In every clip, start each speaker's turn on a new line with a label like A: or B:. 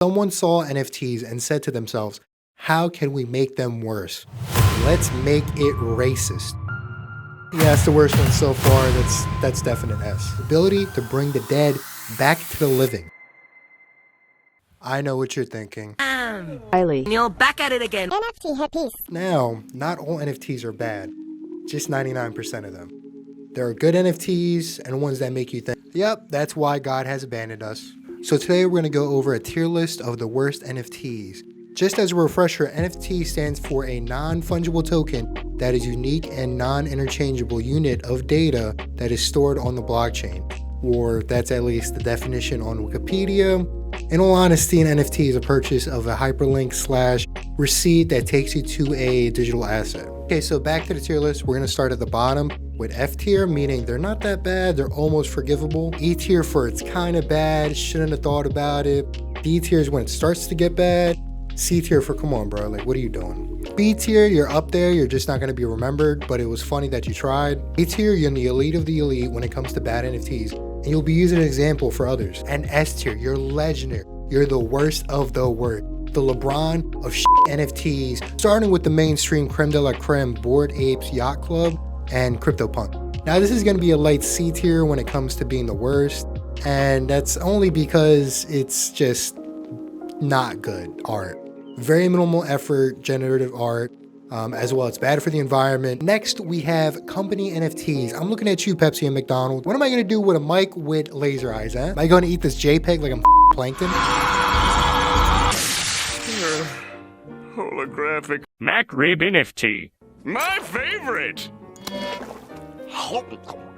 A: Someone saw NFTs and said to themselves, how can we make them worse? Let's make it racist. Yeah, it's the worst one so far. That's definite S. Ability to bring the dead back to the living. I know what you're thinking.
B: Riley. You're back at it again.
C: NFT hippies.
A: Now, not all NFTs are bad. Just 99% of them. There are good NFTs and ones that make you think, yep, that's why God has abandoned us. So today we're going to go over a tier list of the worst NFTs. Just as a refresher, NFT stands for a non-fungible token that is unique and non-interchangeable unit of data that is stored on the blockchain. Or that's at least the definition on Wikipedia. In all honesty, an NFT is a purchase of a hyperlink/receipt that takes you to a digital asset. Okay, so back to the tier list. We're going to start at the bottom with F tier, meaning they're not that bad, they're almost forgivable. E tier for it's kind of bad, shouldn't have thought about it. D tier is when it starts to get bad. C tier for come on bro, like what are you doing? B tier, you're up there, you're just not going to be remembered, but it was funny that you tried. A tier, you're in the elite of the elite when it comes to bad NFTs, and you'll be using an example for others. And S tier, you're legendary, you're the worst of the worst. The LeBron of NFTs, starting with the mainstream creme de la creme, Bored Apes Yacht Club, and CryptoPunk. Now this is going to be a light C tier when it comes to being the worst, and that's only because it's just not good art. Very minimal effort, generative art, as well. It's bad for the environment. Next, we have company NFTs. I'm looking at you, Pepsi and McDonald's. What am I going to do with a mic with laser eyes, huh? Am I going to eat this JPEG like I'm plankton?
D: Holographic MacRib NFT. My favorite!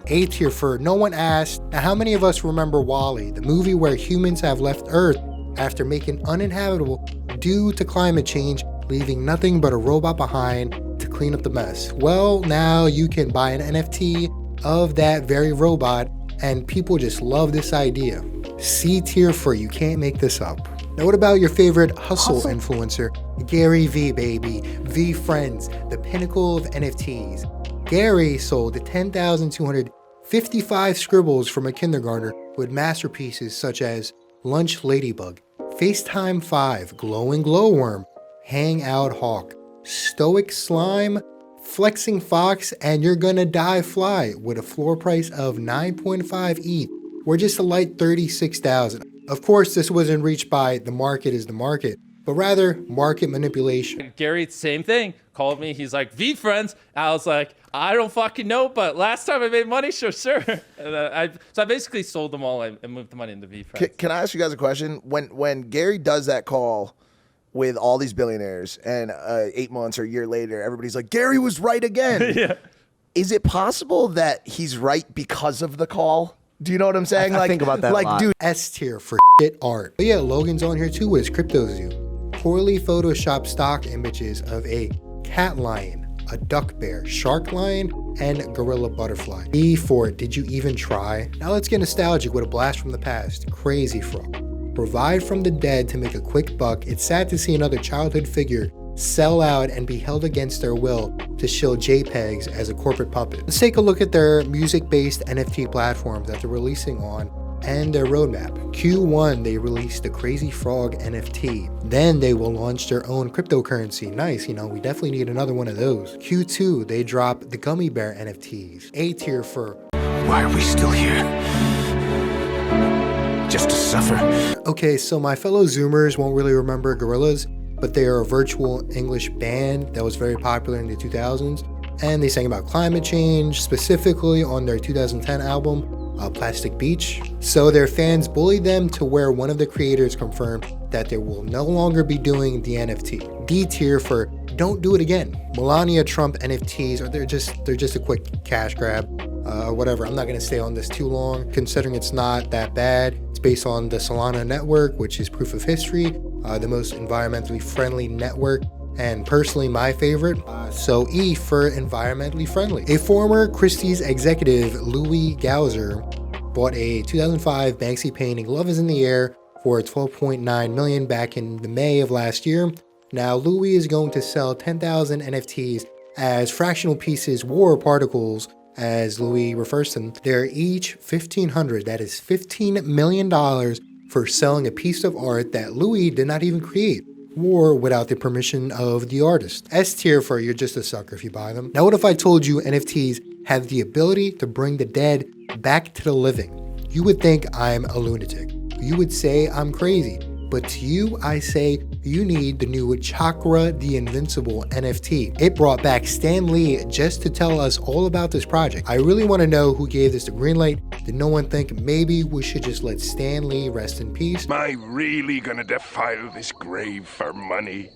A: A tier for no one asked. Now, how many of us remember WALL-E, the movie where humans have left Earth after making uninhabitable due to climate change, leaving nothing but a robot behind to clean up the mess? Well, now you can buy an NFT of that very robot, and people just love this idea. C tier for you can't make this up. Now, what about your favorite hustle influencer? Gary V, baby. V Friends, the pinnacle of NFTs. Gary sold 10,255 scribbles from a kindergartner with masterpieces such as Lunch Ladybug, FaceTime 5, Glowing Glowworm, Hangout Hawk, Stoic Slime, Flexing Fox, and You're Gonna Die Fly with a floor price of 9.5 ETH, or just a light 36,000. Of course, this wasn't reached by the market is the market, but rather market manipulation.
E: Gary, same thing, called me. He's like, V Friends. I was like, I don't fucking know, but last time I made money, sure. And so I basically sold them all and moved the money into V Friends.
F: Can I ask you guys a question? When Gary does that call with all these billionaires and 8 months or a year later, everybody's like, Gary was right again.
E: Yeah.
F: Is it possible that he's right because of the call? Do you know what I'm saying?
B: I think about that a lot.
F: Dude.
A: S tier for shit art. But yeah, Logan's on here too with his Crypto Zoo. Poorly photoshopped stock images of a cat lion, a duck bear, shark lion, and gorilla butterfly. E for did you even try? Now let's get nostalgic with a blast from the past. Crazy Frog. Revived from the dead to make a quick buck, it's sad to see another childhood figure sell out and be held against their will to shill JPEGs as a corporate puppet. Let's take a look at their music-based NFT platforms that they're releasing on and their roadmap. Q1, they released the Crazy Frog NFT. Then they will launch their own cryptocurrency. Nice, you know, we definitely need another one of those. Q2, they drop the Gummy Bear NFTs. A tier for
D: Why are we still here? Just to suffer?
A: Okay, so my fellow Zoomers won't really remember Gorillaz, but they are a virtual English band that was very popular in the 2000s, and they sang about climate change, specifically on their 2010 album, Plastic Beach. So their fans bullied them to where one of the creators confirmed that they will no longer be doing the NFT. D tier for don't do it again. Melania Trump NFTs, or they're just a quick cash grab. Whatever, I'm not gonna stay on this too long, considering it's not that bad. It's based on the Solana network, which is proof of history, the most environmentally friendly network, and personally my favorite. So E for environmentally friendly. A former Christie's executive, Louis Gauser, bought a 2005 Banksy painting, Love is in the Air, for $12.9 million back in the May of last year. Now Louis is going to sell 10,000 NFTs as fractional pieces, war particles, as Louis refers to them. They're each $1,500, that is $15 million for selling a piece of art that Louis did not even create, or without the permission of the artist. S tier for you're just a sucker if you buy them. Now what if I told you NFTs have the ability to bring the dead back to the living? You would think I'm a lunatic. You would say I'm crazy. But to you, I say you need the new Chakra the Invincible NFT. It brought back Stan Lee just to tell us all about this project. I really want to know who gave this the green light. Did no one think maybe we should just let Stan Lee rest in peace?
D: Am I really gonna defile this grave for money?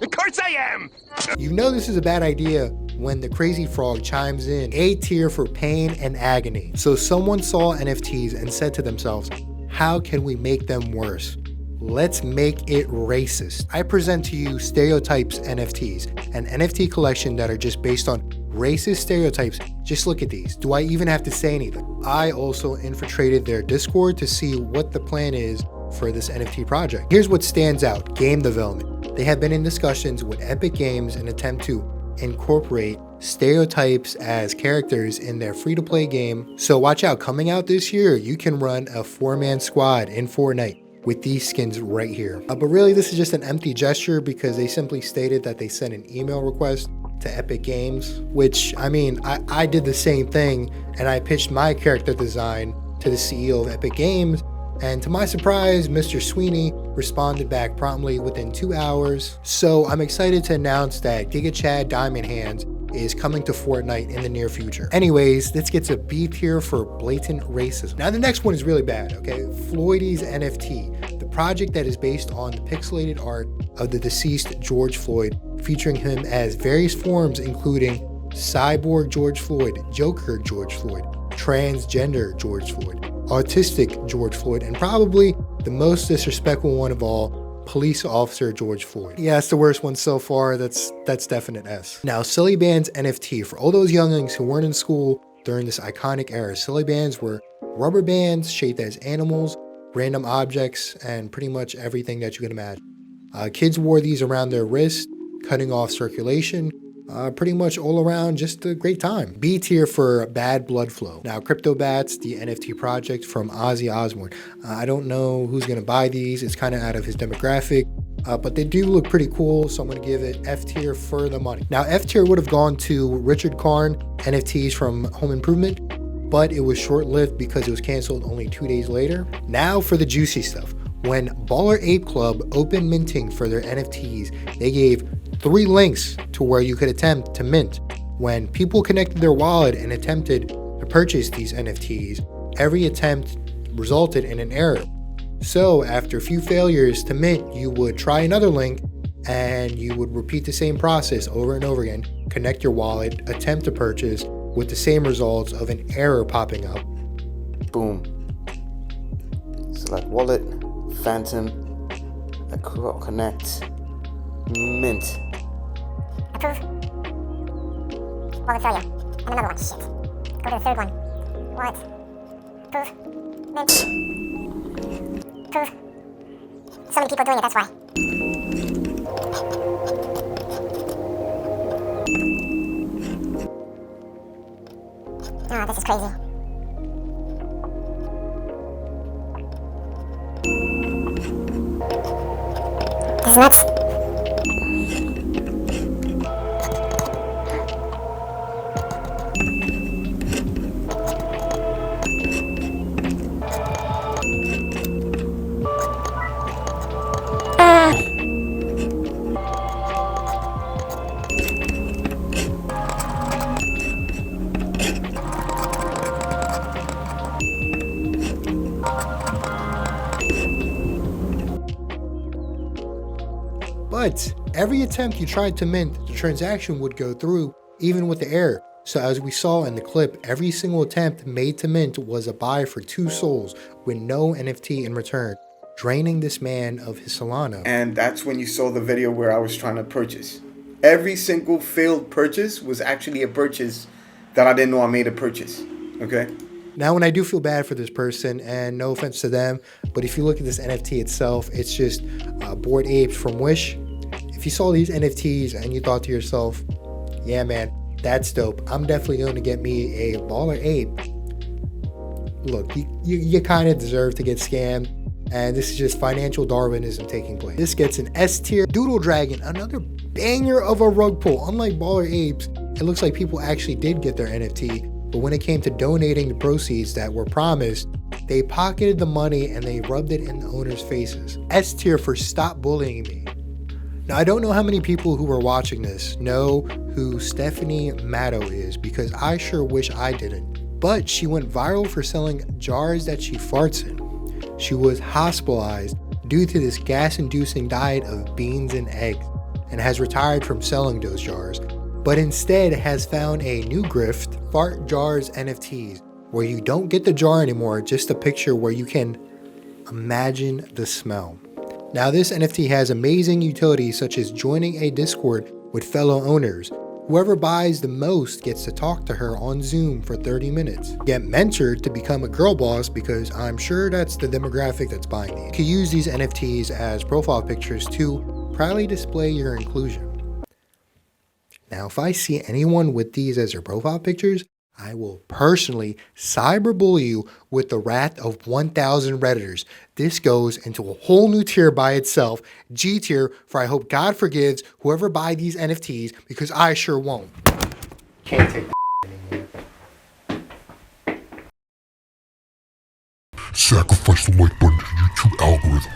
D: Of course I am!
A: You know this is a bad idea when the Crazy Frog chimes in, A tier for pain and agony. So someone saw NFTs and said to themselves, how can we make them worse? Let's make it racist. I present to you Stereotypes NFTs, an NFT collection that are just based on racist stereotypes. Just look at these. Do I even have to say anything? I also infiltrated their Discord to see what the plan is for this NFT project. Here's what stands out: game development. They have been in discussions with Epic Games in an attempt to incorporate stereotypes as characters in their free-to-play game. So watch out, coming out this year, you can run a 4-man squad in Fortnite with these skins right here. But really, this is just an empty gesture because they simply stated that they sent an email request to Epic Games, which, I mean, I did the same thing, and I pitched my character design to the CEO of Epic Games, and to my surprise, Mr. Sweeney responded back promptly within 2 hours. So I'm excited to announce that Giga Chad Diamond Hands is coming to Fortnite in the near future. Anyways, this gets a B tier for blatant racism. Now the next one is really bad, okay? Floydy's NFT, the project that is based on the pixelated art of the deceased George Floyd, featuring him as various forms including Cyborg George Floyd, Joker George Floyd, Transgender George Floyd, Autistic George Floyd, and probably the most disrespectful one of all, Police Officer George Floyd. Yeah, that's the worst one so far. That's definite S. Now, Silly Band's NFT. For all those younglings who weren't in school during this iconic era, Silly Bands were rubber bands shaped as animals, random objects, and pretty much everything that you can imagine. Kids wore these around their wrist, cutting off circulation. Pretty much all around just a great time. B tier for bad blood flow. Now, Crypto Bats, the NFT project from Ozzy Osbourne. I don't know who's gonna buy these. It's kind of out of his demographic, but they do look pretty cool. So I'm gonna give it F tier for the money. Now, F tier would have gone to Richard Karn NFTs from Home Improvement, but it was short-lived because it was canceled only 2 days later. Now for the juicy stuff. When Baller Ape Club opened minting for their NFTs, they gave 3 links to where you could attempt to mint. When people connected their wallet and attempted to purchase these NFTs, every attempt resulted in an error. So after a few failures to mint, you would try another link and you would repeat the same process over and over again, connect your wallet, attempt to purchase with the same results of an error popping up.
C: Boom. Select wallet, phantom, connect, mint.
G: Approve. Wallet failure. And another one. Shit. Go to the third one. Wallet. Approve. Mint. Approve. So many people doing it, that's why. Oh, this is crazy. This is nuts.
A: But every attempt you tried to mint, the transaction would go through, even with the error. So as we saw in the clip, every single attempt made to mint was a buy for 2 souls with no NFT in return, draining this man of his Solana.
H: And that's when you saw the video where I was trying to purchase. Every single failed purchase was actually a purchase that I didn't know I made a purchase, okay?
A: Now, when I do feel bad for this person, and no offense to them, but if you look at this NFT itself, it's just Bored Apes from Wish. If you saw these NFTs and you thought to yourself, yeah, man, that's dope, I'm definitely going to get me a Baller Ape. Look, you kind of deserve to get scammed. And this is just financial Darwinism taking place. This gets an S tier. Doodle Dragon, another banger of a rug pull. Unlike Baller Apes, it looks like people actually did get their NFT, but when it came to donating the proceeds that were promised, they pocketed the money and they rubbed it in the owners' faces. S tier for Stop Bullying Me. Now, I don't know how many people who are watching this know who Stephanie Matto is, because I sure wish I didn't. But she went viral for selling jars that she farts in. She was hospitalized due to this gas-inducing diet of beans and eggs, and has retired from selling those jars, but instead has found a new grift, Fart Jars NFTs, where you don't get the jar anymore, just a picture where you can imagine the smell. Now, this NFT has amazing utilities such as joining a Discord with fellow owners. Whoever buys the most gets to talk to her on Zoom for 30 minutes. Get mentored to become a girl boss, because I'm sure that's the demographic that's buying these. You can use these NFTs as profile pictures to proudly display your inclusion. Now, if I see anyone with these as their profile pictures, I will personally cyberbully you with the wrath of 1,000 Redditors. This goes into a whole new tier by itself, G tier, for I hope God forgives whoever buy these NFTs, because I sure won't. Can't take anymore.
I: Sacrifice the like button to the YouTube algorithm.